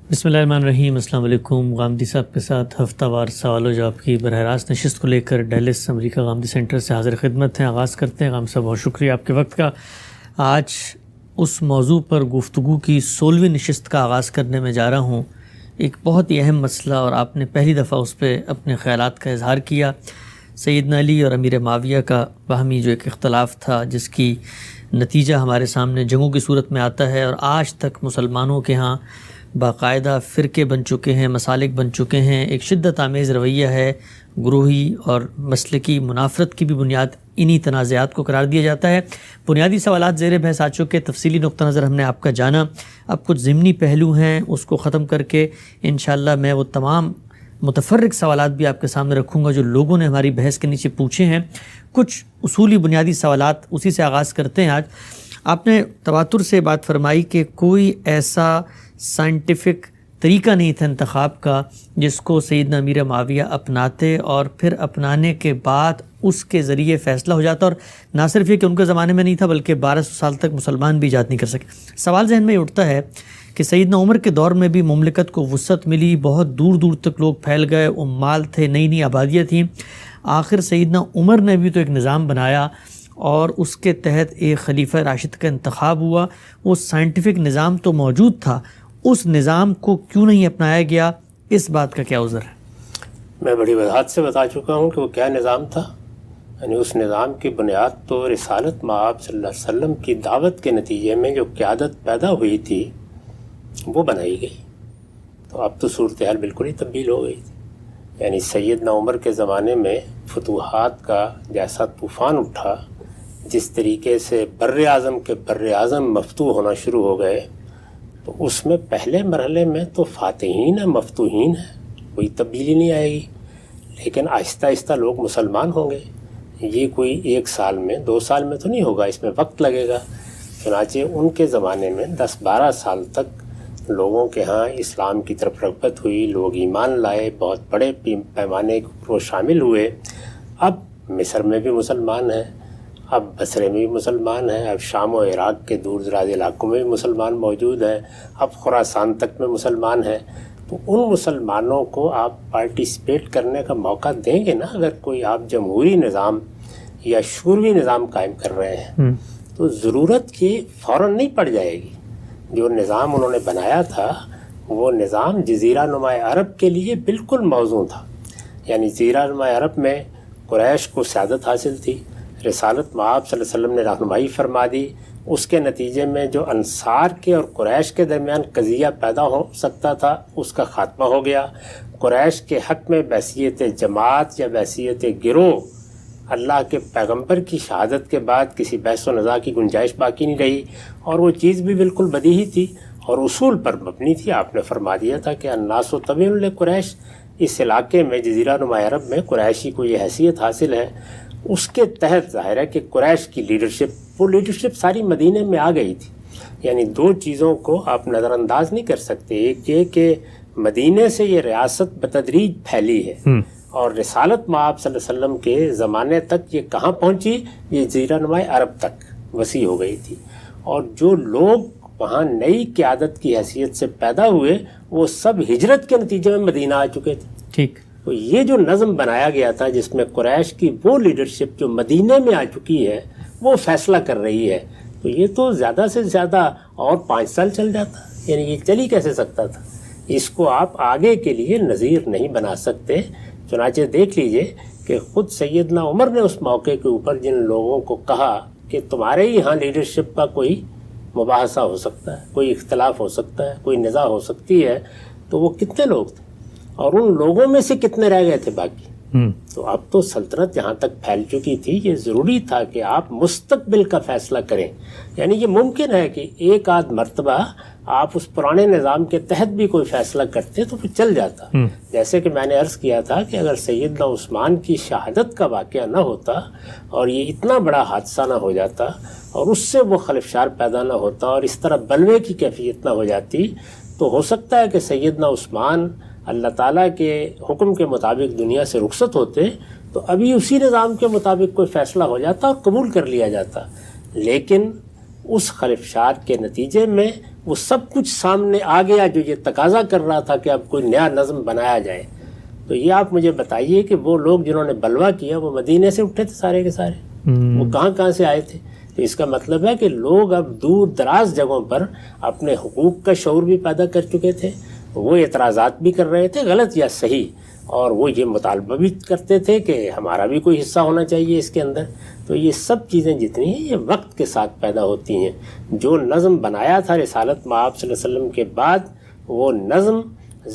بسم اللہ الرحمن الرحیم۔ السلام علیکم۔ غامدی صاحب کے ساتھ ہفتہ وار سوال و جواب کی براہ راست نشست کو لے کر ڈیلس امریکہ غامدی سینٹر سے حاضر خدمت ہیں۔ آغاز کرتے ہیں۔ غام صاحب بہت شکریہ آپ کے وقت کا۔ آج اس موضوع پر گفتگو کی 16ویں نشست کا آغاز کرنے میں جا رہا ہوں۔ ایک بہت ہی اہم مسئلہ، اور آپ نے پہلی دفعہ اس پہ اپنے خیالات کا اظہار کیا۔ سیدنا علی اور امیر معاویہ کا باہمی جو ایک اختلاف تھا، جس کی نتیجہ ہمارے سامنے جنگوں کی صورت میں آتا ہے، اور آج تک مسلمانوں کے ہاں باقاعدہ فرقے بن چکے ہیں، مسالک بن چکے ہیں۔ ایک شدت آمیز رویہ ہے، گروہی اور مسلکی منافرت کی بھی بنیاد انہی تنازعات کو قرار دیا جاتا ہے۔ بنیادی سوالات زیر بحث آ چکے، تفصیلی نقطہ نظر ہم نے آپ کا جانا۔ اب کچھ ضمنی پہلو ہیں، اس کو ختم کر کے انشاءاللہ میں وہ تمام متفرق سوالات بھی آپ کے سامنے رکھوں گا جو لوگوں نے ہماری بحث کے نیچے پوچھے ہیں۔ کچھ اصولی بنیادی سوالات، اسی سے آغاز کرتے ہیں۔ آج آپ نے تواتر سے بات فرمائی کہ کوئی ایسا سائنٹیفک طریقہ نہیں تھا انتخاب کا جس کو سیدنا امیر معاویہ اپناتے، اور پھر اپنانے کے بعد اس کے ذریعے فیصلہ ہو جاتا، اور نہ صرف یہ کہ ان کے زمانے میں نہیں تھا بلکہ 1200 سال تک مسلمان بھی ایجاد نہیں کر سکے۔ سوال ذہن میں اٹھتا ہے کہ سیدنا عمر کے دور میں بھی مملکت کو وسعت ملی، بہت دور دور تک لوگ پھیل گئے، عمال تھے، نئی نئی آبادیاں تھیں۔ آخر سیدنا عمر نے بھی تو ایک نظام بنایا، اور اس کے تحت ایک خلیفہ راشد کا انتخاب ہوا۔ وہ سائنٹیفک نظام تو موجود تھا، اس نظام کو کیوں نہیں اپنایا گیا؟ اس بات کا کیا عذر ہے؟ میں بڑی وضاحت سے بتا چکا ہوں کہ وہ کیا نظام تھا۔ یعنی اس نظام کی بنیاد تو رسالت مآب صلی اللہ علیہ وسلم کی دعوت کے نتیجے میں جو قیادت پیدا ہوئی تھی وہ بنائی گئی۔ تو اب تو صورتحال بالکل ہی تبدیل ہو گئی تھی۔ یعنی سیدنا عمر کے زمانے میں فتوحات کا جیسا طوفان اٹھا، جس طریقے سے بر اعظم کے بر اعظم مفتوح ہونا شروع ہو گئے، تو اس میں پہلے مرحلے میں تو فاتحین ہیں، مفتوحین ہیں، کوئی تبدیلی نہیں آئے گی، لیکن آہستہ آہستہ لوگ مسلمان ہوں گے۔ یہ کوئی 1 سال میں 2 سال میں تو نہیں ہوگا، اس میں وقت لگے گا۔ چنانچہ ان کے زمانے میں 10-12 سال تک لوگوں کے ہاں اسلام کی طرف رغبت ہوئی، لوگ ایمان لائے، بہت بڑے پیمانے پر شامل ہوئے۔ اب مصر میں بھی مسلمان ہیں، اب بصرے میں بھی مسلمان ہیں، اب شام و عراق کے دور دراز علاقوں میں بھی مسلمان موجود ہیں، اب خراسان تک میں مسلمان ہیں۔ تو ان مسلمانوں کو آپ پارٹیسپیٹ کرنے کا موقع دیں گے نا؟ اگر کوئی آپ جمہوری نظام یا شوروی نظام قائم کر رہے ہیں تو ضرورت کی فوراً نہیں پڑ جائے گی۔ جو نظام انہوں نے بنایا تھا وہ نظام جزیرہ نما عرب کے لیے بالکل موزوں تھا۔ یعنی جزیرہ نما عرب میں قریش کو سیادت حاصل تھی، رسالت مآب صلی اللہ علیہ وسلم نے رہنمائی فرما دی، اس کے نتیجے میں جو انصار کے اور قریش کے درمیان قضیہ پیدا ہو سکتا تھا اس کا خاتمہ ہو گیا۔ قریش کے حق میں بحیثیت جماعت یا بحیثیت گروہ اللہ کے پیغمبر کی شہادت کے بعد کسی بحث و نزاع کی گنجائش باقی نہیں رہی، اور وہ چیز بھی بالکل بدیہی تھی اور اصول پر مبنی تھی۔ آپ نے فرما دیا تھا کہ الناس تبع لقریش، اس علاقے میں جزیرہ نما عرب میں قریشی کو یہ حیثیت حاصل ہے۔ اس کے تحت ظاہر ہے کہ قریش کی وہ لیڈرشپ ساری مدینے میں آ گئی تھی۔ یعنی 2 چیزوں کو آپ نظر انداز نہیں کر سکتے۔ ایک یہ کہ مدینے سے یہ ریاست بتدریج پھیلی ہے، اور رسالت مآب صلی اللہ علیہ وسلم کے زمانے تک یہ کہاں پہنچی؟ یہ جزیرہ نما عرب تک وسیع ہو گئی تھی، اور جو لوگ وہاں نئی قیادت کی حیثیت سے پیدا ہوئے وہ سب ہجرت کے نتیجے میں مدینہ آ چکے تھے۔ ٹھیک۔ تو یہ جو نظم بنایا گیا تھا جس میں قریش کی وہ لیڈرشپ جو مدینے میں آ چکی ہے وہ فیصلہ کر رہی ہے، تو یہ تو زیادہ سے زیادہ اور 5 سال چل جاتا۔ یعنی یہ چل ہی کیسے سکتا تھا؟ اس کو آپ آگے کے لیے نظیر نہیں بنا سکتے۔ چنانچہ دیکھ لیجئے کہ خود سیدنا عمر نے اس موقع کے اوپر جن لوگوں کو کہا کہ تمہارے ہی ہاں لیڈرشپ کا کوئی مباحثہ ہو سکتا ہے، کوئی اختلاف ہو سکتا ہے، کوئی نزاع ہو سکتی ہے، تو وہ کتنے لوگ تھے اور ان لوگوں میں سے کتنے رہ گئے تھے باقی؟ تو اب تو سلطنت یہاں تک پھیل چکی تھی، یہ ضروری تھا کہ آپ مستقبل کا فیصلہ کریں۔ یعنی یہ ممکن ہے کہ ایک آدھ مرتبہ آپ اس پرانے نظام کے تحت بھی کوئی فیصلہ کرتے تو پھر چل جاتا۔ جیسے کہ میں نے عرض کیا تھا کہ اگر سیدنا عثمان کی شہادت کا واقعہ نہ ہوتا اور یہ اتنا بڑا حادثہ نہ ہو جاتا اور اس سے وہ خلفشار پیدا نہ ہوتا اور اس طرح بلوے کی کیفیت نہ ہو جاتی، تو ہو سکتا ہے کہ سیدنا عثمان اللہ تعالیٰ کے حکم کے مطابق دنیا سے رخصت ہوتے تو ابھی اسی نظام کے مطابق کوئی فیصلہ ہو جاتا اور قبول کر لیا جاتا۔ لیکن اس خلفشات کے نتیجے میں وہ سب کچھ سامنے آ گیا جو یہ تقاضا کر رہا تھا کہ اب کوئی نیا نظم بنایا جائے. تو یہ آپ مجھے بتائیے کہ وہ لوگ جنہوں نے بلوا کیا وہ مدینے سے اٹھے تھے سارے کے سارے, وہ کہاں سے آئے تھے؟ تو اس کا مطلب ہے کہ لوگ اب دور دراز جگہوں پر اپنے حقوق کا شعور بھی پیدا کر چکے تھے, وہ اعتراضات بھی کر رہے تھے غلط یا صحیح, اور وہ یہ مطالبہ بھی کرتے تھے کہ ہمارا بھی کوئی حصہ ہونا چاہیے اس کے اندر. تو یہ سب چیزیں جتنی ہیں یہ وقت کے ساتھ پیدا ہوتی ہیں. جو نظم بنایا تھا رسالت مآب صلی اللہ علیہ وسلم کے بعد, وہ نظم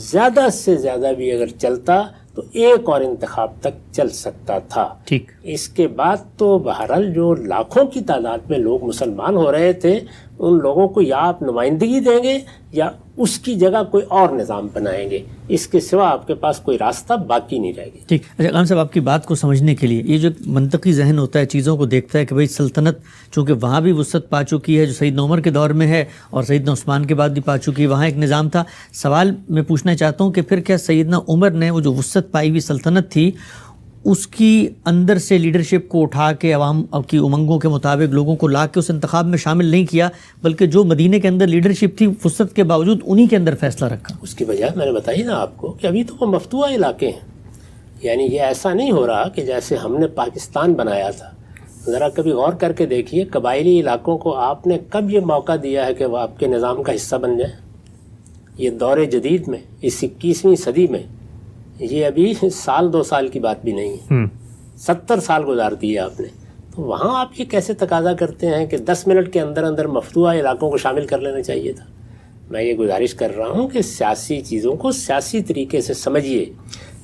زیادہ سے زیادہ بھی اگر چلتا تو ایک اور انتخاب تک چل سکتا تھا. ٹھیک. اس کے بعد تو بہرحال جو لاکھوں کی تعداد میں لوگ مسلمان ہو رہے تھے, ان لوگوں کو یا آپ نمائندگی دیں گے یا اس کی جگہ کوئی اور نظام بنائیں گے, اس کے سوا آپ کے پاس کوئی راستہ باقی نہیں رہے گا. ٹھیک. اچھا غلام صاحب, آپ کی بات کو سمجھنے کے لیے یہ جو منطقی ذہن ہوتا ہے چیزوں کو دیکھتا ہے کہ بھئی سلطنت چونکہ وہاں بھی وسعت پا چکی ہے جو سیدنا عمر کے دور میں ہے اور سیدنا عثمان کے بعد بھی پا چکی ہے, وہاں ایک نظام تھا. سوال میں پوچھنا چاہتا ہوں کہ پھر کیا سیدنا عمر نے وہ جو وسعت پائی ہوئی سلطنت تھی اس کی اندر سے لیڈرشپ کو اٹھا کے عوام کی امنگوں کے مطابق لوگوں کو لا کے اس انتخاب میں شامل نہیں کیا, بلکہ جو مدینے کے اندر لیڈرشپ تھی وسعت کے باوجود انہی کے اندر فیصلہ رکھا؟ اس کی وجہ میں نے بتائی نا آپ کو کہ ابھی تو وہ مفتوحہ علاقے ہیں. یعنی یہ ایسا نہیں ہو رہا کہ جیسے ہم نے پاکستان بنایا تھا. ذرا کبھی غور کر کے دیکھیے قبائلی علاقوں کو آپ نے کب یہ موقع دیا ہے کہ وہ آپ کے نظام کا حصہ بن جائیں؟ یہ دور جدید میں, اس 21ویں صدی میں, یہ ابھی سال 2 سال کی بات بھی نہیں ہے, 70 سال گزار دیے آپ نے. تو وہاں آپ یہ کیسے تقاضا کرتے ہیں کہ 10 منٹ کے اندر اندر مفتوحہ علاقوں کو شامل کر لینا چاہیے تھا؟ میں یہ گزارش کر رہا ہوں کہ سیاسی چیزوں کو سیاسی طریقے سے سمجھیے.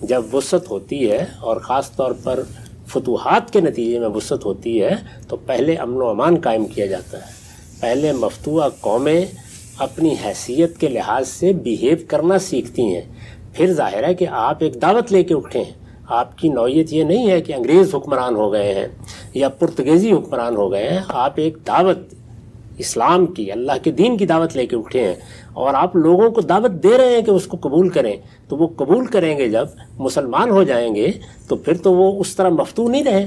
جب وسعت ہوتی ہے اور خاص طور پر فتوحات کے نتیجے میں وسعت ہوتی ہے تو پہلے امن و امان قائم کیا جاتا ہے. پہلے مفتوحہ قومیں اپنی حیثیت کے لحاظ سے بیہیو کرنا سیکھتی ہیں. پھر ظاہر ہے کہ آپ ایک دعوت لے کے اٹھے ہیں. آپ کی نوعیت یہ نہیں ہے کہ انگریز حکمران ہو گئے ہیں یا پرتگیزی حکمران ہو گئے ہیں. آپ ایک دعوت اسلام کی, اللہ کے دین کی دعوت لے کے اٹھے ہیں اور آپ لوگوں کو دعوت دے رہے ہیں کہ اس کو قبول کریں. تو وہ قبول کریں گے جب مسلمان ہو جائیں گے تو پھر تو وہ اس طرح مفتوح نہیں رہے.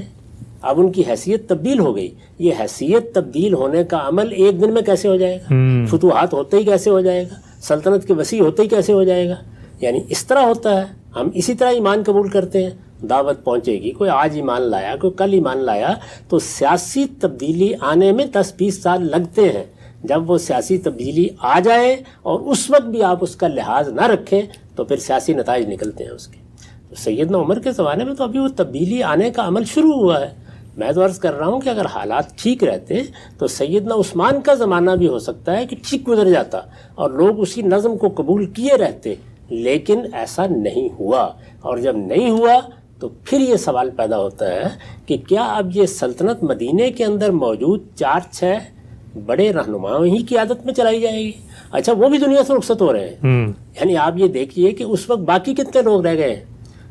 اب ان کی حیثیت تبدیل ہو گئی. یہ حیثیت تبدیل ہونے کا عمل ایک دن میں کیسے ہو جائے گا؟ فتوحات ہوتے ہی کیسے ہو جائے گا؟ سلطنت کے وسیع ہوتے ہی کیسے ہو جائے گا؟ یعنی اس طرح ہوتا ہے. ہم اسی طرح ایمان قبول کرتے ہیں. دعوت پہنچے گی, کوئی آج ایمان لایا, کوئی کل ایمان لایا, تو سیاسی تبدیلی آنے میں 10-20 سال لگتے ہیں. جب وہ سیاسی تبدیلی آ جائے اور اس وقت بھی آپ اس کا لحاظ نہ رکھیں تو پھر سیاسی نتائج نکلتے ہیں اس کے. تو سیدنا عمر کے زمانے میں تو ابھی وہ تبدیلی آنے کا عمل شروع ہوا ہے. میں تو عرض کر رہا ہوں کہ اگر حالات ٹھیک رہتے تو سیدنا عثمان کا زمانہ بھی ہو سکتا ہے کہ ٹھیک گزر جاتا اور لوگ اسی نظم کو قبول کیے رہتے. لیکن ایسا نہیں ہوا, اور جب نہیں ہوا تو پھر یہ سوال پیدا ہوتا ہے کہ کیا اب یہ سلطنت مدینے کے اندر موجود 4-6 بڑے رہنماؤں ہی کی عادت میں چلائی جائے گی؟ اچھا, وہ بھی دنیا سے رخصت ہو رہے ہیں. یعنی آپ یہ دیکھیے کہ اس وقت باقی کتنے لوگ رہ گئے ہیں.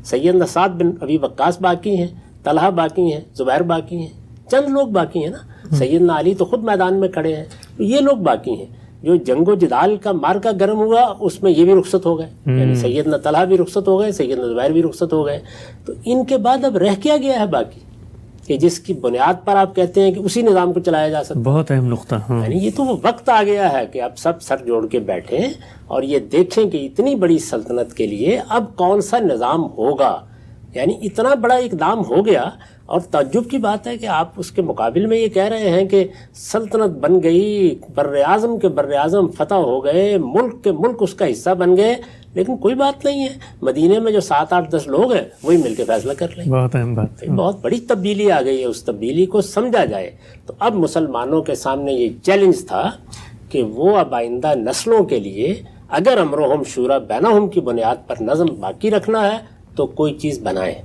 سیدنا سعد بن ابی وقاص باقی ہیں, طلحہ باقی ہیں, زبیر باقی ہیں, چند لوگ باقی ہیں نا. سیدنا علی تو خود میدان میں کھڑے ہیں. تو یہ لوگ باقی ہیں. جو جنگ و جدال کا مارکا گرم ہوا اس میں یہ بھی رخصت ہو گئے. یعنی سیدنا طلحہ بھی رخصت ہو گئے, سیدنا زبیر بھی رخصت ہو گئے. تو ان کے بعد اب رہ کیا گیا ہے باقی کہ جس کی بنیاد پر آپ کہتے ہیں کہ اسی نظام کو چلایا جا سکتا؟ بہت اہم نقطہ. یعنی یہ تو وہ وقت آ گیا ہے کہ اب سب سر جوڑ کے بیٹھیں اور یہ دیکھیں کہ اتنی بڑی سلطنت کے لیے اب کون سا نظام ہوگا. یعنی اتنا بڑا اقدام ہو گیا, اور تعجب کی بات ہے کہ آپ اس کے مقابل میں یہ کہہ رہے ہیں کہ سلطنت بن گئی, بر اعظم کے بر اعظم فتح ہو گئے, ملک کے ملک اس کا حصہ بن گئے. لیکن کوئی بات نہیں ہے, مدینے میں جو 7-8-10 لوگ ہیں وہی مل کے فیصلہ کر لیں. بہت اہم بات. بہت بڑی تبدیلی آ گئی ہے, اس تبدیلی کو سمجھا جائے. تو اب مسلمانوں کے سامنے یہ چیلنج تھا کہ وہ اب آئندہ نسلوں کے لیے اگر امرہم شورا بینہم کی بنیاد پر نظم باقی رکھنا ہے تو کوئی چیز بنائیں.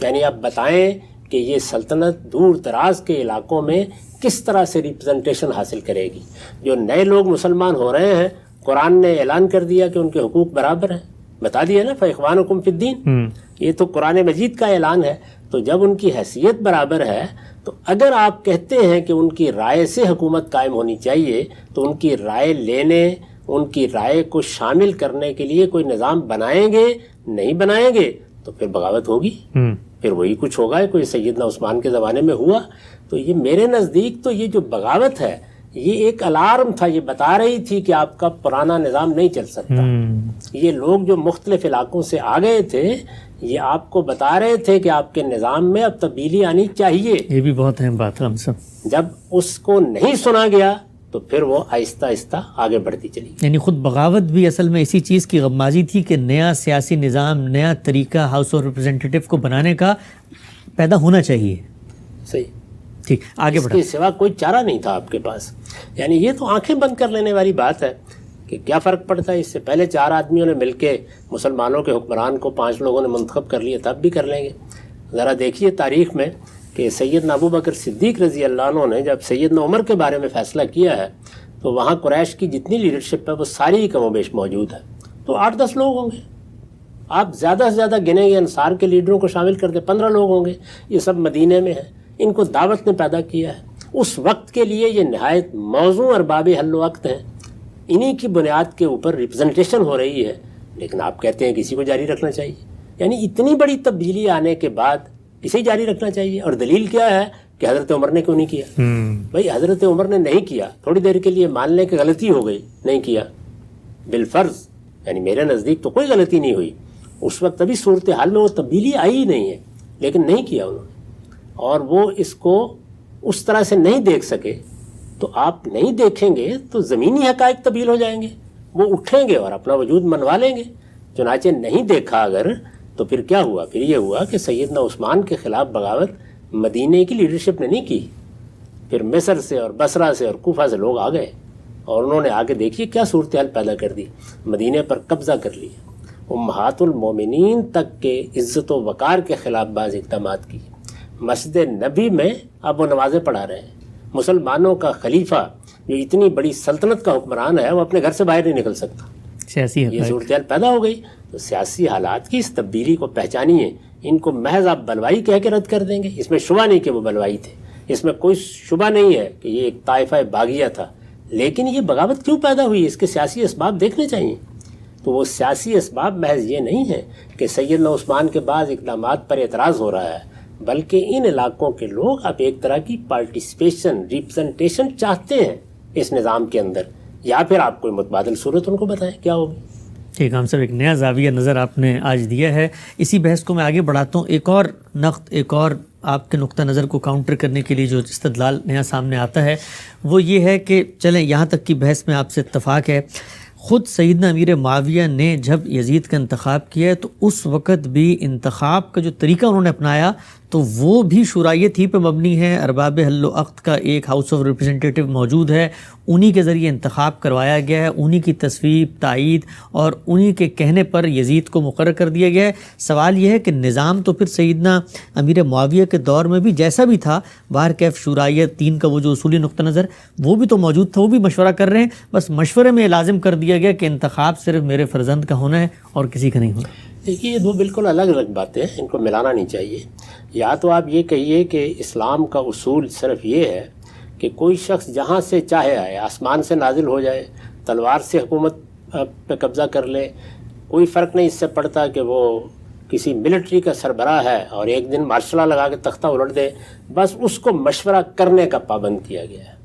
یعنی اب بتائیں کہ یہ سلطنت دور دراز کے علاقوں میں کس طرح سے ریپرزنٹیشن حاصل کرے گی. جو نئے لوگ مسلمان ہو رہے ہیں, قرآن نے اعلان کر دیا کہ ان کے حقوق برابر ہیں, بتا دیا نا, فاخوانکم فی الدین. یہ تو قرآن مجید کا اعلان ہے. تو جب ان کی حیثیت برابر ہے تو اگر آپ کہتے ہیں کہ ان کی رائے سے حکومت قائم ہونی چاہیے تو ان کی رائے لینے, ان کی رائے کو شامل کرنے کے لیے کوئی نظام بنائیں گے. نہیں بنائیں گے تو پھر بغاوت ہوگی, پھر وہی کچھ ہوگا کوئی سیدنا عثمان کے زمانے میں ہوا. تو یہ میرے نزدیک تو یہ جو بغاوت ہے یہ ایک الارم تھا، یہ بتا رہی تھی کہ آپ کا پرانا نظام نہیں چل سکتا. یہ لوگ جو مختلف علاقوں سے آ گئے تھے یہ آپ کو بتا رہے تھے کہ آپ کے نظام میں اب تبدیلی آنی چاہیے. یہ بھی بہت اہم بات ہے ہم سب. جب اس کو نہیں سنا گیا تو پھر وہ آہستہ آہستہ آگے بڑھتی چلی. یعنی خود بغاوت بھی اصل میں اسی چیز کی غمازی تھی کہ نیا سیاسی نظام، نیا طریقہ ہاؤس آف ریپرزینٹیٹیو کو بنانے کا پیدا ہونا چاہیے. صحیح. ٹھیک، آگے اس بڑھا. کے سوا کوئی چارہ نہیں تھا آپ کے پاس. یعنی یہ تو آنکھیں بند کر لینے والی بات ہے کہ کیا فرق پڑتا ہے. اس سے پہلے 4 آدمیوں نے مل کے مسلمانوں کے حکمران کو 5 لوگوں نے منتخب کر لیا، تب بھی کر لیں گے. ذرا دیکھیے تاریخ میں کہ سیدنا ابو بکر صدیق رضی اللہ عنہ نے جب سیدنا عمر کے بارے میں فیصلہ کیا ہے تو وہاں قریش کی جتنی لیڈرشپ ہے وہ ساری کم و بیش موجود ہے. تو 8-10 لوگ ہوں گے. آپ زیادہ سے زیادہ گنے گے انصار کے لیڈروں کو شامل کر دیں 15 لوگ ہوں گے. یہ سب مدینے میں ہیں، ان کو دعوت نے پیدا کیا ہے. اس وقت کے لیے یہ نہایت موزوں ارباب حل و عقد ہیں، انہی کی بنیاد کے اوپر ریپرزنٹیشن ہو رہی ہے. لیکن آپ کہتے ہیں کسی کو جاری رکھنا چاہیے. یعنی اتنی بڑی تبدیلی آنے کے بعد اسے جاری رکھنا چاہیے. اور دلیل کیا ہے کہ حضرت عمر نے کیوں نہیں کیا؟ بھائی حضرت عمر نے نہیں کیا، تھوڑی دیر کے لیے مان لیں کہ غلطی ہو گئی، نہیں کیا بالفرض. یعنی میرے نزدیک تو کوئی غلطی نہیں ہوئی اس وقت، ابھی صورتحال میں وہ تبدیلی آئی ہی نہیں ہے، لیکن نہیں کیا انہوں نے. اور وہ اس کو اس طرح سے نہیں دیکھ سکے. تو آپ نہیں دیکھیں گے تو زمینی حقائق تبدیل ہو جائیں گے، وہ اٹھیں گے اور اپنا وجود منوا لیں گے. چنانچہ نہیں دیکھا اگر تو پھر کیا ہوا؟ پھر یہ ہوا کہ سیدنا عثمان کے خلاف بغاوت مدینے کی لیڈرشپ نے نہیں کی. پھر مصر سے اور بصرہ سے اور کوفہ سے لوگ آ گئے اور انہوں نے آگے دیکھیے کیا صورتحال پیدا کر دی. مدینے پر قبضہ کر لیا، امہات المومنین تک کے عزت و وقار کے خلاف بعض اقدامات کی. مسجد نبی میں اب وہ نمازیں پڑھا رہے ہیں. مسلمانوں کا خلیفہ جو اتنی بڑی سلطنت کا حکمران ہے وہ اپنے گھر سے باہر نہیں نکل سکتا. سیاسی یہ صورتحال پیدا ہو گئی. تو سیاسی حالات کی اس تبدیلی کو پہچانیے. ان کو محض آپ بلوائی کہہ کے رد کر دیں گے. اس میں شبہ نہیں کہ وہ بلوائی تھے، اس میں کوئی شبہ نہیں ہے کہ یہ ایک طائفہ باغیہ تھا. لیکن یہ بغاوت کیوں پیدا ہوئی؟ اس کے سیاسی اسباب دیکھنے چاہیے. تو وہ سیاسی اسباب محض یہ نہیں ہے کہ سیدنا عثمان کے بعض اقدامات پر اعتراض ہو رہا ہے، بلکہ ان علاقوں کے لوگ اب ایک طرح کی پارٹیسپیشن، ریپرزنٹیشن چاہتے ہیں اس نظام کے اندر. یا پھر آپ کوئی متبادل صورت ان کو بتائیں کیا ہوگی. ٹھیک، ہم سب ایک نیا زاویہ نظر آپ نے آج دیا ہے. اسی بحث کو میں آگے بڑھاتا ہوں. ایک اور نقد، ایک اور آپ کے نقطہ نظر کو کاؤنٹر کرنے کے لیے جو استدلال نیا سامنے آتا ہے وہ یہ ہے کہ چلیں یہاں تک کی بحث میں آپ سے اتفاق ہے. خود سیدنا امیر معاویہ نے جب یزید کا انتخاب کیا تو اس وقت بھی انتخاب کا جو طریقہ انہوں نے اپنایا تو وہ بھی شورائیت ہی پہ مبنی ہے. ارباب حل و عقد کا ایک ہاؤس آف ریپرزینٹیٹیو موجود ہے، انہی کے ذریعے انتخاب کروایا گیا ہے، انہی کی تصویب، تائید اور انہی کے کہنے پر یزید کو مقرر کر دیا گیا ہے. سوال یہ ہے کہ نظام تو پھر سیدنا امیر معاویہ کے دور میں بھی جیسا بھی تھا، باہر کیف شورائیت دین کا وہ جو اصولی نقطہ نظر وہ بھی تو موجود تھا، وہ بھی مشورہ کر رہے ہیں. بس مشورے میں لازم کر دیا گیا کہ انتخاب صرف میرے فرزند کا ہونا ہے اور کسی کا نہیں ہونا. دیکھیے یہ دو بالکل الگ الگ باتیں ہیں، ان کو ملانا نہیں چاہیے. یا تو آپ یہ کہیے کہ اسلام کا اصول صرف یہ ہے کہ کوئی شخص جہاں سے چاہے آئے، آسمان سے نازل ہو جائے، تلوار سے حکومت پہ قبضہ کر لے، کوئی فرق نہیں اس سے پڑتا کہ وہ کسی ملٹری کا سربراہ ہے اور ایک دن مارشل لا لگا کے تختہ الٹ دے، بس اس کو مشورہ کرنے کا پابند کیا گیا ہے.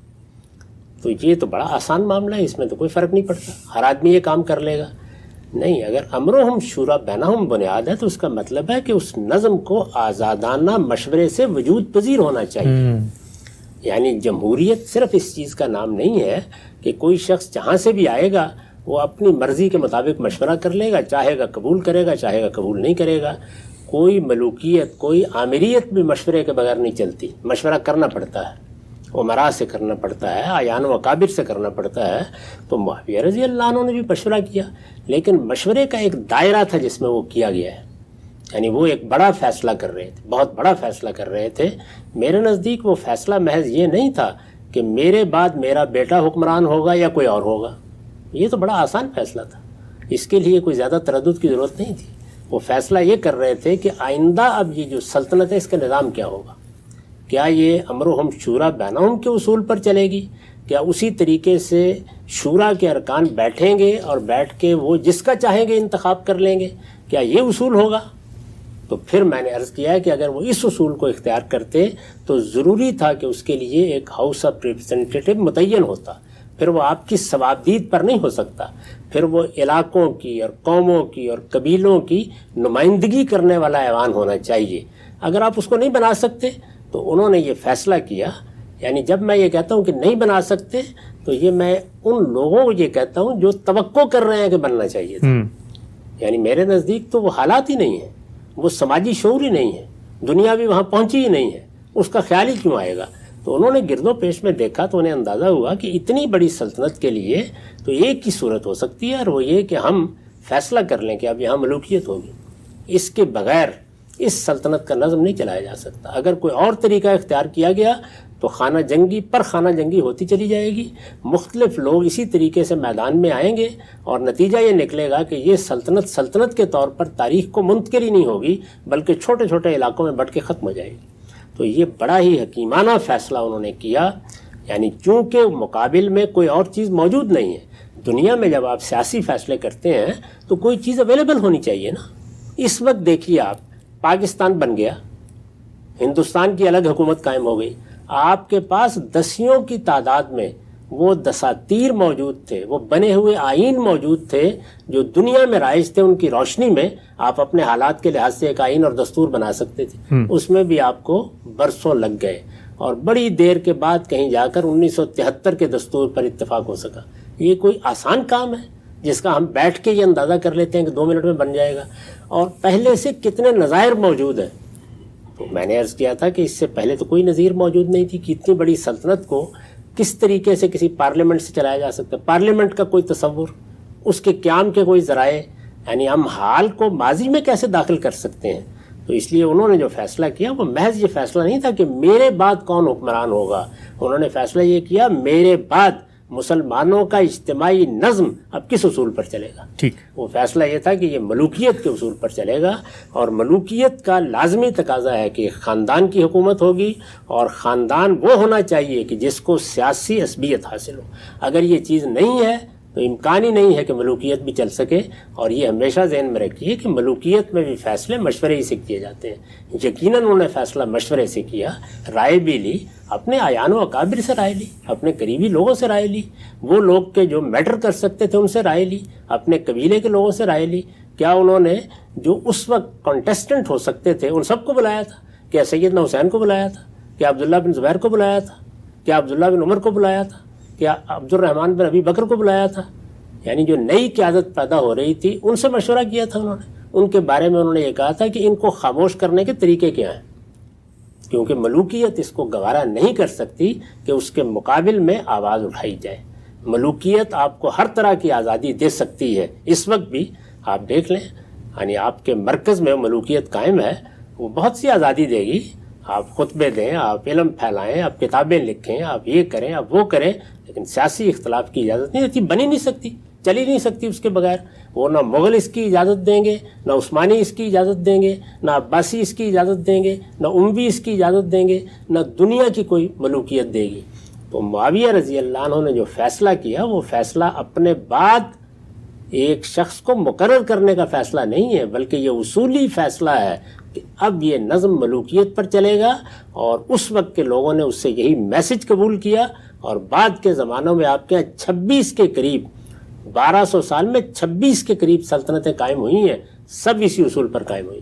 تو یہ تو بڑا آسان معاملہ ہے، اس میں تو کوئی فرق نہیں پڑتا، ہر آدمی یہ کام کر لے گا. نہیں، اگر امرہم شورا بینہم بنیاد ہے تو اس کا مطلب ہے کہ اس نظم کو آزادانہ مشورے سے وجود پذیر ہونا چاہیے. یعنی جمہوریت صرف اس چیز کا نام نہیں ہے کہ کوئی شخص جہاں سے بھی آئے گا وہ اپنی مرضی کے مطابق مشورہ کر لے گا، چاہے گا قبول کرے گا، چاہے گا قبول نہیں کرے گا. کوئی ملوکیت، کوئی آمریت بھی مشورے کے بغیر نہیں چلتی، مشورہ کرنا پڑتا ہے، عمراء سے کرنا پڑتا ہے، اعیان و اکابر سے کرنا پڑتا ہے. تو معاویہ رضی اللہ عنہ نے بھی مشورہ کیا، لیکن مشورے کا ایک دائرہ تھا جس میں وہ کیا گیا ہے. یعنی وہ ایک بڑا فیصلہ کر رہے تھے، بہت بڑا فیصلہ کر رہے تھے. میرے نزدیک وہ فیصلہ محض یہ نہیں تھا کہ میرے بعد میرا بیٹا حکمران ہوگا یا کوئی اور ہوگا. یہ تو بڑا آسان فیصلہ تھا، اس کے لیے کوئی زیادہ تردد کی ضرورت نہیں تھی. وہ فیصلہ یہ کر رہے تھے کہ آئندہ اب یہ جو سلطنت ہے اس کا نظام کیا ہوگا. کیا یہ امرہم شورا بینہم کے اصول پر چلے گی؟ کیا اسی طریقے سے شورا کے ارکان بیٹھیں گے اور بیٹھ کے وہ جس کا چاہیں گے انتخاب کر لیں گے؟ کیا یہ اصول ہوگا؟ تو پھر میں نے عرض کیا ہے کہ اگر وہ اس اصول کو اختیار کرتے تو ضروری تھا کہ اس کے لیے ایک ہاؤس آف ریپرزینٹیٹو متعین ہوتا، پھر وہ آپ کی ثوابدید پر نہیں ہو سکتا، پھر وہ علاقوں کی اور قوموں کی اور قبیلوں کی نمائندگی کرنے والا ایوان ہونا چاہیے۔ اگر آپ اس کو نہیں بنا سکتے تو انہوں نے یہ فیصلہ کیا، یعنی جب میں یہ کہتا ہوں کہ نہیں بنا سکتے تو یہ میں ان لوگوں کو یہ کہتا ہوں جو توقع کر رہے ہیں کہ بننا چاہیے تھا۔ یعنی میرے نزدیک تو وہ حالات ہی نہیں ہیں، وہ سماجی شعور ہی نہیں ہے، دنیا بھی وہاں پہنچی ہی نہیں ہے، اس کا خیال ہی کیوں آئے گا؟ تو انہوں نے گرد و پیش میں دیکھا تو انہیں اندازہ ہوا کہ اتنی بڑی سلطنت کے لیے تو ایک ہی صورت ہو سکتی ہے، اور وہ یہ کہ ہم فیصلہ کر لیں کہ اب یہاں ملوکیت ہوگی، اس کے بغیر اس سلطنت کا نظم نہیں چلایا جا سکتا۔ اگر کوئی اور طریقہ اختیار کیا گیا تو خانہ جنگی پر خانہ جنگی ہوتی چلی جائے گی، مختلف لوگ اسی طریقے سے میدان میں آئیں گے، اور نتیجہ یہ نکلے گا کہ یہ سلطنت کے طور پر تاریخ کو منتقل ہی نہیں ہوگی، بلکہ چھوٹے چھوٹے علاقوں میں بٹ کے ختم ہو جائے گی۔ تو یہ بڑا ہی حکیمانہ فیصلہ انہوں نے کیا، یعنی چونکہ مقابل میں کوئی اور چیز موجود نہیں ہے۔ دنیا میں جب آپ سیاسی فیصلے کرتے ہیں تو کوئی چیز اویلیبل ہونی چاہیے نا۔ اس وقت دیکھیے آپ، پاکستان بن گیا، ہندوستان کی الگ حکومت قائم ہو گئی، آپ کے پاس دسیوں کی تعداد میں وہ دساتیر موجود تھے، وہ بنے ہوئے آئین موجود تھے جو دنیا میں رائج تھے، ان کی روشنی میں آپ اپنے حالات کے لحاظ سے ایک آئین اور دستور بنا سکتے تھے۔ اس میں بھی آپ کو برسوں لگ گئے، اور بڑی دیر کے بعد کہیں جا کر 1973 کے دستور پر اتفاق ہو سکا۔ یہ کوئی آسان کام ہے جس کا ہم بیٹھ کے یہ اندازہ کر لیتے ہیں کہ 2 منٹ میں بن جائے گا، اور پہلے سے کتنے نظائر موجود ہیں۔ تو میں نے عرض کیا تھا کہ اس سے پہلے تو کوئی نظیر موجود نہیں تھی کہ اتنی بڑی سلطنت کو کس طریقے سے کسی پارلیمنٹ سے چلایا جا سکتا ہے، پارلیمنٹ کا کوئی تصور، اس کے قیام کے کوئی ذرائع، یعنی ہم حال کو ماضی میں کیسے داخل کر سکتے ہیں۔ تو اس لیے انہوں نے جو فیصلہ کیا وہ محض یہ فیصلہ نہیں تھا کہ میرے بعد کون حکمران ہوگا، انہوں نے فیصلہ یہ کیا میرے بعد مسلمانوں کا اجتماعی نظم اب کس اصول پر چلے گا۔ ٹھیک، وہ فیصلہ یہ تھا کہ یہ ملوکیت کے اصول پر چلے گا، اور ملوکیت کا لازمی تقاضا ہے کہ ایک خاندان کی حکومت ہوگی، اور خاندان وہ ہونا چاہیے کہ جس کو سیاسی عصبیت حاصل ہو۔ اگر یہ چیز نہیں ہے تو امکان ہی نہیں ہے کہ ملوکیت بھی چل سکے، اور یہ ہمیشہ ذہن میں رکھیے کہ ملوکیت میں بھی فیصلے مشورے ہی سے کیے جاتے ہیں۔ یقیناً انہوں نے فیصلہ مشورے سے کیا، رائے بھی لی، اپنے اعیان و اکابر سے رائے لی، اپنے قریبی لوگوں سے رائے لی، وہ لوگ کے جو میٹر کر سکتے تھے ان سے رائے لی، اپنے قبیلے کے لوگوں سے رائے لی۔ کیا انہوں نے جو اس وقت کانٹیسٹنٹ ہو سکتے تھے ان سب کو بلایا تھا؟ کیا سیدنا حسین کو بلایا تھا؟ کیا عبداللہ بن زبیر کو بلایا تھا؟ کیا عبداللہ بن عمر کو بلایا تھا؟ کیا عبد الرحمن بن ابی بکر کو بلایا تھا؟ یعنی جو نئی قیادت پیدا ہو رہی تھی ان سے مشورہ کیا تھا انہوں نے، ان کے بارے میں انہوں نے یہ کہا تھا کہ ان کو خاموش کرنے کے طریقے کیا ہیں، کیونکہ ملوکیت اس کو گوارا نہیں کر سکتی کہ اس کے مقابل میں آواز اٹھائی جائے۔ ملوکیت آپ کو ہر طرح کی آزادی دے سکتی ہے، اس وقت بھی آپ دیکھ لیں، یعنی آپ کے مرکز میں ملوکیت قائم ہے، وہ بہت سی آزادی دے گی، آپ خطبے دیں، آپ علم پھیلائیں، آپ کتابیں لکھیں، آپ یہ کریں، آپ وہ کریں، لیکن سیاسی اختلاف کی اجازت نہیں دیتی، بنی نہیں سکتی، چلی نہیں سکتی اس کے بغیر۔ وہ نہ مغل اس کی اجازت دیں گے، نہ عثمانی اس کی اجازت دیں گے، نہ عباسی اس کی اجازت دیں گے، نہ اموی اس کی اجازت دیں گے، نہ دنیا کی کوئی ملوکیت دے گی۔ تو معاویہ رضی اللہ عنہ نے جو فیصلہ کیا وہ فیصلہ اپنے بعد ایک شخص کو مقرر کرنے کا فیصلہ نہیں ہے، بلکہ یہ اصولی فیصلہ ہے کہ اب یہ نظم ملوکیت پر چلے گا، اور اس وقت کے لوگوں نے اس سے یہی میسج قبول کیا، اور بعد کے زمانوں میں آپ کے 26 کے قریب 1200 سال میں 26 کے قریب سلطنتیں قائم ہوئی ہیں، سب اسی اصول پر قائم ہوئی،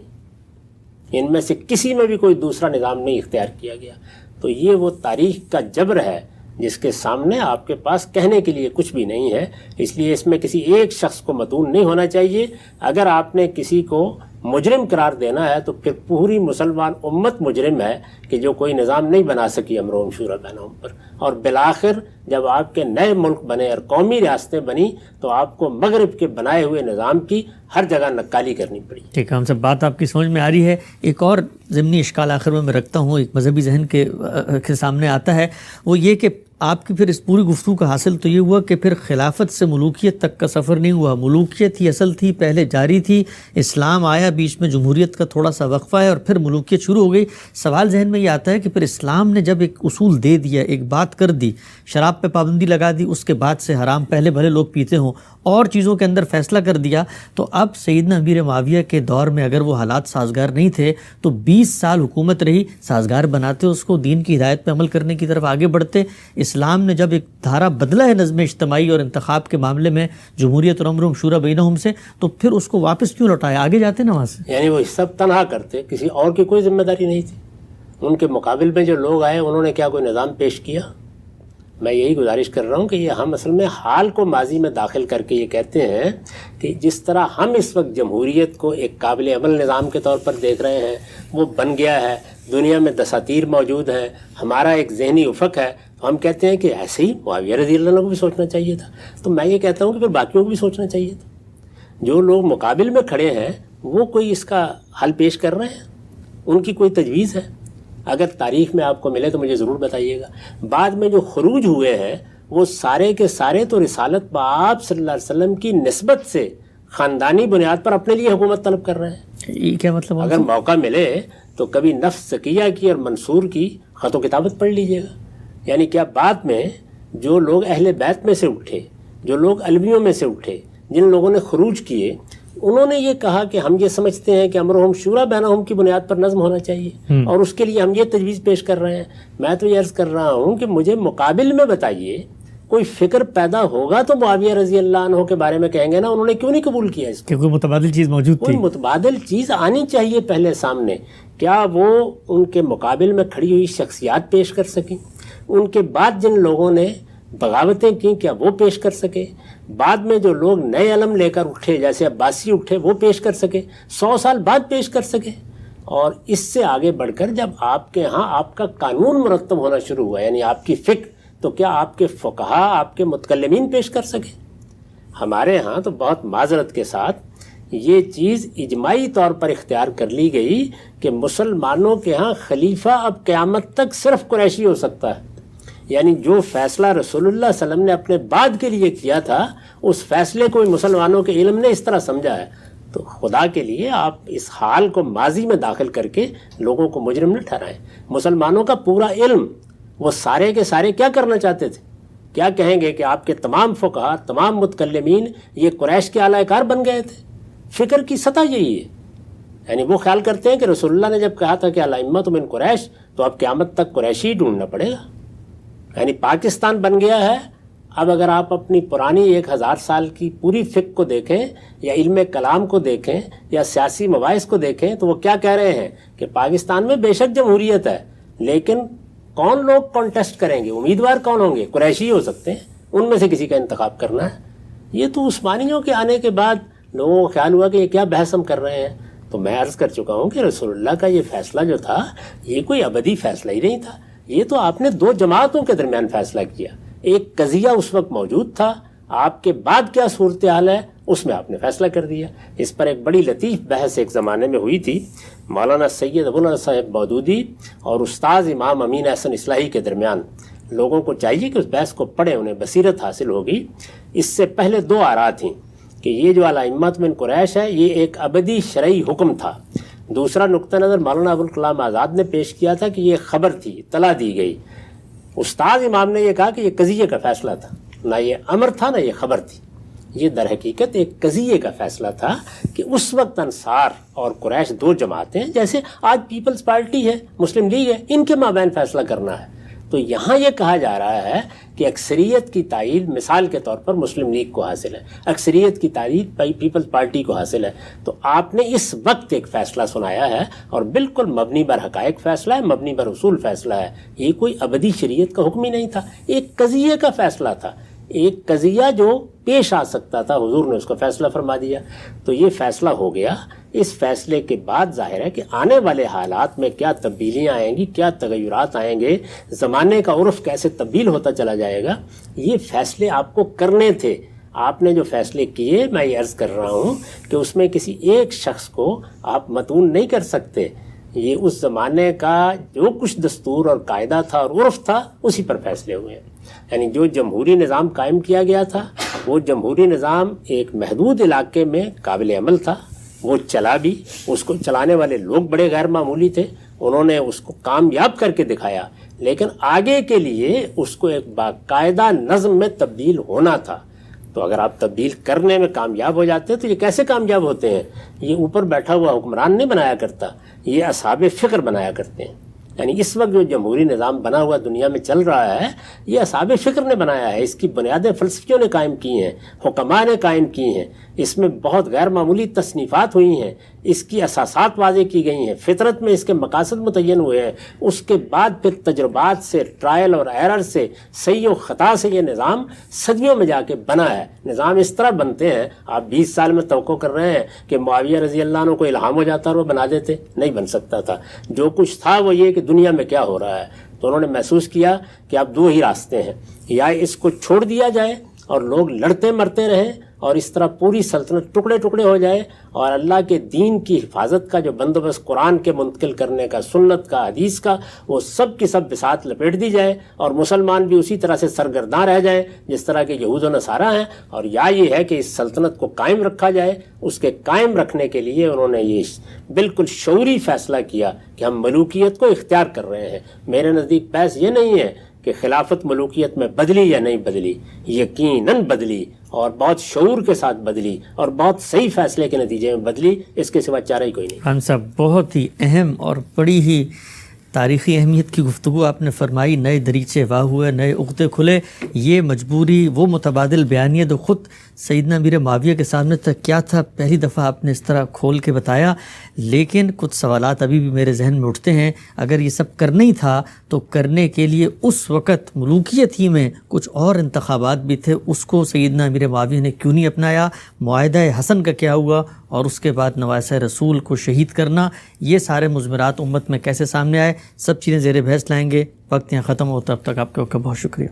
ان میں سے کسی میں بھی کوئی دوسرا نظام نہیں اختیار کیا گیا۔ تو یہ وہ تاریخ کا جبر ہے جس کے سامنے آپ کے پاس کہنے کے لیے کچھ بھی نہیں ہے، اس لیے اس میں کسی ایک شخص کو متون نہیں ہونا چاہیے۔ اگر آپ نے کسی کو مجرم قرار دینا ہے تو پھر پوری مسلمان امت مجرم ہے کہ جو کوئی نظام نہیں بنا سکی امرهم شورى بینہم پر، اور بالآخر جب آپ کے نئے ملک بنے اور قومی ریاستیں بنی تو آپ کو مغرب کے بنائے ہوئے نظام کی ہر جگہ نکالی کرنی پڑی۔ ٹھیک ہے، ہم سب بات آپ کی سمجھ میں آ رہی ہے۔ ایک اور ضمنی اشکال آخر میں رکھتا ہوں، ایک مذہبی ذہن کے سامنے آتا ہے، وہ یہ کہ آپ کی پھر اس پوری گفتگو کا حاصل تو یہ ہوا کہ پھر خلافت سے ملوکیت تک کا سفر نہیں ہوا، ملوکیت ہی اصل تھی، پہلے جاری تھی، اسلام آیا، بیچ میں جمہوریت کا تھوڑا سا وقفہ ہے اور پھر ملوکیت شروع ہو گئی۔ سوال ذہن میں یہ آتا ہے کہ پھر اسلام نے جب ایک اصول دے دیا، ایک بات کر دی، شراب پہ پابندی لگا دی، اس کے بعد سے حرام پہلے بھلے لوگ پیتے ہوں، اور چیزوں کے اندر فیصلہ کر دیا، تو اب سیدنا امیر معاویہ کے دور میں اگر وہ حالات سازگار نہیں تھے تو 20 سال حکومت رہی، سازگار بناتے اس کو، دین کی ہدایت پہ عمل کرنے کی طرف آگے بڑھتے۔ اسلام نے جب ایک دھارا بدلا ہے نظم اجتماعی اور انتخاب کے معاملے میں جمہوریت اور امرهم شورى بینہم سے، تو پھر اس کو واپس کیوں لوٹایا؟ آگے جاتے نا وہاں سے۔ یعنی وہ سب تنہا کرتے، کسی اور کی کوئی ذمہ داری نہیں تھی، ان کے مقابل میں جو لوگ آئے انہوں نے کیا کوئی نظام پیش کیا؟ میں یہی گزارش کر رہا ہوں کہ یہ ہم اصل میں حال کو ماضی میں داخل کر کے یہ کہتے ہیں کہ جس طرح ہم اس وقت جمہوریت کو ایک قابل عمل نظام کے طور پر دیکھ رہے ہیں، وہ بن گیا ہے، دنیا میں دساتیر موجود ہیں، ہمارا ایک ذہنی افق ہے، تو ہم کہتے ہیں کہ ایسے ہی معاویہ رضی اللہ عنہ کو بھی سوچنا چاہیے تھا۔ تو میں یہ کہتا ہوں کہ پھر باقیوں کو بھی سوچنا چاہیے تھا۔ جو لوگ مقابل میں کھڑے ہیں وہ کوئی اس کا حل پیش کر رہے ہیں، ان کی کوئی تجویز ہے؟ اگر تاریخ میں آپ کو ملے تو مجھے ضرور بتائیے گا۔ بعد میں جو خروج ہوئے ہیں وہ سارے کے سارے تو رسالت بآب صلی اللہ علیہ وسلم کی نسبت سے خاندانی بنیاد پر اپنے لیے حکومت طلب کر رہے ہیں۔ یہ کیا مطلب؟ اگر موقع ملے تو کبھی نفس زکیہ کی اور منصور کی خط و کتابت پڑھ لیجئے گا۔ یعنی کیا بعد میں جو لوگ اہل بیت میں سے اٹھے، جو لوگ علویوں میں سے اٹھے، جن لوگوں نے خروج کیے، انہوں نے یہ کہا کہ ہم یہ سمجھتے ہیں کہ امرهم شورى بینہم کی بنیاد پر نظم ہونا چاہیے اور اس کے لیے ہم یہ تجویز پیش کر رہے ہیں۔ میں تو یہ عرض کر رہا ہوں کہ مجھے مقابل میں بتائیے، کوئی فکر پیدا ہوگا تو معاویہ رضی اللہ عنہ کے بارے میں کہیں گے نا انہوں نے کیوں نہیں قبول کیا اس کو؟ کہ کوئی متبادل چیز موجود تھی، کوئی متبادل چیز آنی چاہیے پہلے سامنے۔ کیا وہ ان کے مقابل میں کھڑی ہوئی شخصیات پیش کر سکیں؟ ان کے بعد جن لوگوں نے بغاوتیں کی کیا وہ پیش کر سکے؟ بعد میں جو لوگ نئے علم لے کر اٹھے جیسے عباسی اٹھے وہ پیش کر سکے؟ 100 سال بعد پیش کر سکے؟ اور اس سے آگے بڑھ کر جب آپ کے ہاں آپ کا قانون مرتب ہونا شروع ہوا، یعنی آپ کی فکر، تو کیا آپ کے فقہا، آپ کے متکلمین پیش کر سکے؟ ہمارے ہاں تو بہت معذرت کے ساتھ یہ چیز اجماعی طور پر اختیار کر لی گئی کہ مسلمانوں کے ہاں خلیفہ اب قیامت تک صرف قریشی ہو سکتا ہے۔ یعنی جو فیصلہ رسول اللہ صلی اللہ علیہ وسلم نے اپنے بعد کے لیے کیا تھا، اس فیصلے کو مسلمانوں کے علم نے اس طرح سمجھا ہے۔ تو خدا کے لیے آپ اس حال کو ماضی میں داخل کر کے لوگوں کو مجرم نہ ٹھہرائیں۔ مسلمانوں کا پورا علم، وہ سارے کے سارے کیا کرنا چاہتے تھے؟ کیا کہیں گے کہ آپ کے تمام فقہا، تمام متکلمین یہ قریش کے اعلی کار بن گئے تھے؟ فکر کی سطح یہی ہے۔ یعنی وہ خیال کرتے ہیں کہ رسول اللہ نے جب کہا تھا کہ الائمۃ من قریش، تو اب قیامت تک قریشی ڈھونڈنا پڑے گا۔ یعنی پاکستان بن گیا ہے۔ اب اگر آپ اپنی پرانی 1000 سال کی پوری فقہ کو دیکھیں یا علم کلام کو دیکھیں یا سیاسی مباحث کو دیکھیں تو وہ کیا کہہ رہے ہیں کہ پاکستان میں بے شک جمہوریت ہے، لیکن کون لوگ کانٹیسٹ کریں گے، امیدوار کون ہوں گے؟ قریشی ہو سکتے ہیں، ان میں سے کسی کا انتخاب کرنا ہے۔ یہ تو عثمانیوں کے آنے کے بعد لوگوں کو خیال ہوا کہ یہ کیا بحث ہم کر رہے ہیں۔ تو میں عرض کر چکا ہوں کہ رسول اللہ کا یہ فیصلہ جو تھا یہ کوئی ابدی فیصلہ ہی نہیں تھا، یہ تو آپ نے 2 جماعتوں کے درمیان فیصلہ کیا۔ ایک قضیہ اس وقت موجود تھا، آپ کے بعد کیا صورتحال ہے اس میں آپ نے فیصلہ کر دیا۔ اس پر ایک بڑی لطیف بحث ایک زمانے میں ہوئی تھی مولانا سید ابو الحسن صاحب مودودی اور استاذ امام امین احسن اصلاحی کے درمیان۔ لوگوں کو چاہیے کہ اس بحث کو پڑھیں، انہیں بصیرت حاصل ہوگی۔ اس سے پہلے 2 آراء تھیں کہ یہ جو الائمۃ من قریش ہے یہ ایک ابدی شرعی حکم تھا۔ دوسرا نقطہ نظر مولانا ابوالکلام آزاد نے پیش کیا تھا کہ یہ خبر تھی، اطلاع دی گئی۔ استاد امام نے یہ کہا کہ یہ قضیے کا فیصلہ تھا، نہ یہ امر تھا نہ یہ خبر تھی۔ یہ در حقیقت ایک قضیے کا فیصلہ تھا کہ اس وقت انصار اور قریش 2 جماعتیں، جیسے آج پیپلز پارٹی ہے، مسلم لیگ ہے، ان کے مابین فیصلہ کرنا ہے۔ تو یہاں یہ کہا جا رہا ہے کہ اکثریت کی تائید مثال کے طور پر مسلم لیگ کو حاصل ہے، اکثریت کی تائید پیپلز پارٹی کو حاصل ہے۔ تو آپ نے اس وقت ایک فیصلہ سنایا ہے اور بالکل مبنی بر حقائق فیصلہ ہے، مبنی بر اصول فیصلہ ہے۔ یہ کوئی ابدی شریعت کا حکم ہی نہیں تھا، ایک قضیے کا فیصلہ تھا، ایک قضیہ جو پیش آ سکتا تھا، حضور نے اس کا فیصلہ فرما دیا۔ تو یہ فیصلہ ہو گیا۔ اس فیصلے کے بعد ظاہر ہے کہ آنے والے حالات میں کیا تبدیلیاں آئیں گی، کیا تغیرات آئیں گے، زمانے کا عرف کیسے تبدیل ہوتا چلا جائے گا، یہ فیصلے آپ کو کرنے تھے۔ آپ نے جو فیصلے کیے، میں یہ عرض کر رہا ہوں کہ اس میں کسی ایک شخص کو آپ متون نہیں کر سکتے۔ یہ اس زمانے کا جو کچھ دستور اور قاعدہ تھا اور عرف تھا، اسی پر فیصلے ہوئے ہیں۔ یعنی جو جمہوری نظام قائم کیا گیا تھا وہ جمہوری نظام ایک محدود علاقے میں قابل عمل تھا، وہ چلا بھی، اس کو چلانے والے لوگ بڑے غیر معمولی تھے، انہوں نے اس کو کامیاب کر کے دکھایا، لیکن آگے کے لیے اس کو ایک باقاعدہ نظم میں تبدیل ہونا تھا۔ تو اگر آپ تبدیل کرنے میں کامیاب ہو جاتے ہیں تو یہ کیسے کامیاب ہوتے ہیں؟ یہ اوپر بیٹھا ہوا حکمران نہیں بنایا کرتا، یہ اصحاب فکر بنایا کرتے ہیں۔ یعنی اس وقت جو جمہوری نظام بنا ہوا دنیا میں چل رہا ہے یہ اصحاب فکر نے بنایا ہے، اس کی بنیادیں فلسفیوں نے قائم کی ہیں، حکماء نے قائم کی ہیں، اس میں بہت غیر معمولی تصنیفات ہوئی ہیں، اس کی اساسات واضح کی گئی ہیں، فطرت میں اس کے مقاصد متعین ہوئے ہیں، اس کے بعد پھر تجربات سے، ٹرائل اور ایرر سے، صحیح و خطا سے یہ نظام صدیوں میں جا کے بنا ہے۔ نظام اس طرح بنتے ہیں، آپ 20 سال میں توقع کر رہے ہیں کہ معاویہ رضی اللہ عنہ کو الہام ہو جاتا اور وہ بنا دیتے؟ نہیں بن سکتا تھا۔ جو کچھ تھا وہ یہ کہ دنیا میں کیا ہو رہا ہے، تو انہوں نے محسوس کیا کہ اب دو ہی راستے ہیں، یا اس کو چھوڑ دیا جائے اور لوگ لڑتے مرتے رہیں اور اس طرح پوری سلطنت ٹکڑے ٹکڑے ہو جائے، اور اللہ کے دین کی حفاظت کا جو بندوبست قرآن کے منتقل کرنے کا، سنت کا، حدیث کا، وہ سب کی سب بساط لپیٹ دی جائے اور مسلمان بھی اسی طرح سے سرگرداں رہ جائیں جس طرح کے یہود و نصارہ ہیں، اور یا یہ ہے کہ اس سلطنت کو قائم رکھا جائے۔ اس کے قائم رکھنے کے لیے انہوں نے یہ بالکل شعوری فیصلہ کیا کہ ہم ملوکیت کو اختیار کر رہے ہیں۔ میرے نزدیک بحث یہ نہیں ہے کہ خلافت ملوکیت میں بدلی یا نہیں بدلی، یقیناً بدلی، اور بہت شعور کے ساتھ بدلی، اور بہت صحیح فیصلے کے نتیجے میں بدلی، اس کے سوا چارہ ہی کوئی نہیں۔ خان صاحب، بہت ہی اہم اور بڑی ہی تاریخی اہمیت کی گفتگو آپ نے فرمائی، نئے دریچے واہ ہوئے، نئے عقدے کھلے، یہ مجبوری، وہ متبادل بیانیہ جو خود سیدنا امیر معاویہ کے سامنے تک کیا تھا، پہلی دفعہ آپ نے اس طرح کھول کے بتایا، لیکن کچھ سوالات ابھی بھی میرے ذہن میں اٹھتے ہیں۔ اگر یہ سب کرنا ہی تھا تو کرنے کے لیے اس وقت ملوکیت ہی میں کچھ اور انتخابات بھی تھے، اس کو سیدنا امیر معاویہ نے کیوں نہیں اپنایا؟ معاہدہ حسن کا کیا ہوا؟ اور اس کے بعد نواسہ رسول کو شہید کرنا، یہ سارے مضمرات امت میں کیسے سامنے آئے؟ سب چیزیں زیر بحث لائیں گے۔ وقت یہاں ختم ہوتا ہے، اب تک آپ کا بہت شکریہ۔